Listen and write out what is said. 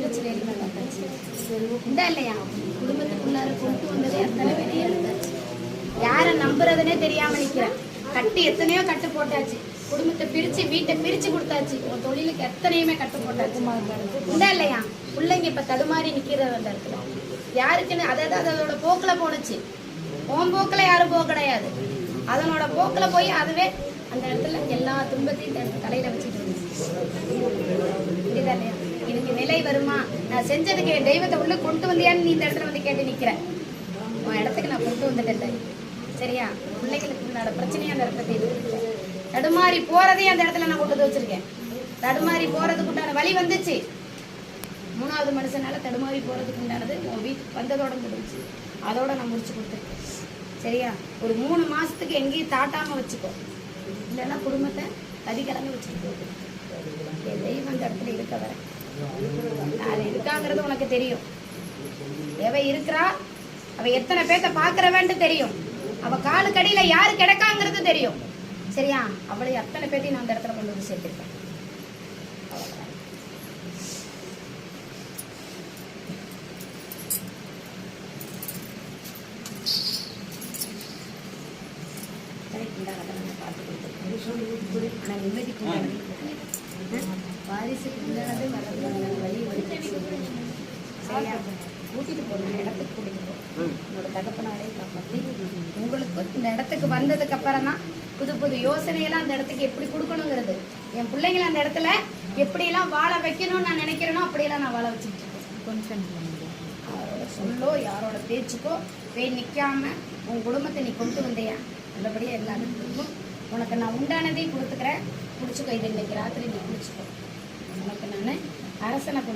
வச்சிருச்சு இந்த இல்லையா குடும்பத்துக்குள்ளார கொண்டு வந்ததே அத்தனை வேலையை எழுந்தாச்சு. யாரை நம்புறதுனே தெரியாம நிக்கிறேன். கட்டி எத்தனையோ கட்டு போட்டாச்சு. குடும்பத்தை பிரிச்சு வீட்டை பிரிச்சு கொடுத்தாச்சு. உன் தொழிலுக்கு எத்தனையுமே கட்டு போட்டாச்சு. இந்த இல்லையா பிள்ளைங்க இப்ப தடுமாறி நிக்கிறது அந்த இடத்துல. யாருக்குன்னு அதாவது அதோட போக்குல போனுச்சு. உன் போக்குல யாரும் போக கிடையாது. அதனோட போக்குல போய் அதுவே அந்த இடத்துல எல்லா துன்பத்தையும் தலையில வச்சுட்டு புரியுதா இல்லையா? இதுக்கு நிலை வருமா? நான் செஞ்சதுக்கு என் தெய்வத்தை உள்ள கொண்டு வந்தியான்னு நீ இந்த இடத்துல வந்து கேட்டு நிக்கிற. உன் இடத்துக்கு நான் கொண்டு வந்துட்டேன். சரியா? பிள்ளைகளுக்கு உன்னோட பிரச்சனையும் அந்த இடத்துல தீர்த்து தடுமாறி போறதையும் அந்த இடத்துல நான் கொண்டு வச்சிருக்கேன். தடுமாறி போறதுக்கு உண்டான வழி வந்துச்சு. 3வது மனுஷனால தடுமாறி போறதுக்கு உண்டானது உன் வீட்டுக்கு வந்ததோட முடிஞ்சு. அதோட நான் முடிச்சு கொடுத்துருக்கேன். சரியா? ஒரு 3 மாசத்துக்கு எங்கேயும் தாட்டாம வச்சுக்கோ. இல்லைன்னா குடும்பத்தை கதிகலங்க வச்சுட்டு என் தெய்வம் அந்த இடத்துல இருக்க வர அது இருக்காங்கிறது உனக்கு தெரியும். எவ இருக்கிறா, அவ எத்தனை பேத்த பாக்குறவன்ட்டு தெரியும். அவ காலு கடியில யாரு கிடக்காங்கிறது தெரியும். சரியா? அவளை அத்தனை பேத்தையும் நான் அந்த இடத்துல கொண்டு வந்து சேர்த்திருக்கேன். ஆனா நிம்மதிக்கு வாரிசுக்கு உண்டானது வழி சரியா? கூட்டிட்டு போகணும், இடத்துக்கு கூட்டிட்டு போகணும். உங்களோட தகப்பனாலே காப்பாற்றி உங்களுக்கு இந்த இடத்துக்கு வந்ததுக்கு அப்புறம் தான் புது புது யோசனையெல்லாம் அந்த இடத்துக்கு எப்படி கொடுக்கணுங்கிறது. என் பிள்ளைங்களை அந்த இடத்துல எப்படியெல்லாம் வாழ வைக்கணும்னு நான் நினைக்கிறேனோ அப்படியெல்லாம் நான் வாழ வச்சுட்டு இருக்கேன். யாரோட சொல்லோ யாரோட பேச்சுக்கோ போய் நிற்காம உன் குடும்பத்தை நீ கொண்டு வந்தியா நல்லபடியாக எல்லாத்துக்கும் உனக்கு நான் உண்டானதையும் கொடுத்துக்கிறேன். பிடிச்சிக்கோ. இது இன்னைக்கு ராத்திரி நீ பிடிச்சிக்கோ. உனக்கு நான் அரசனை கொண்டு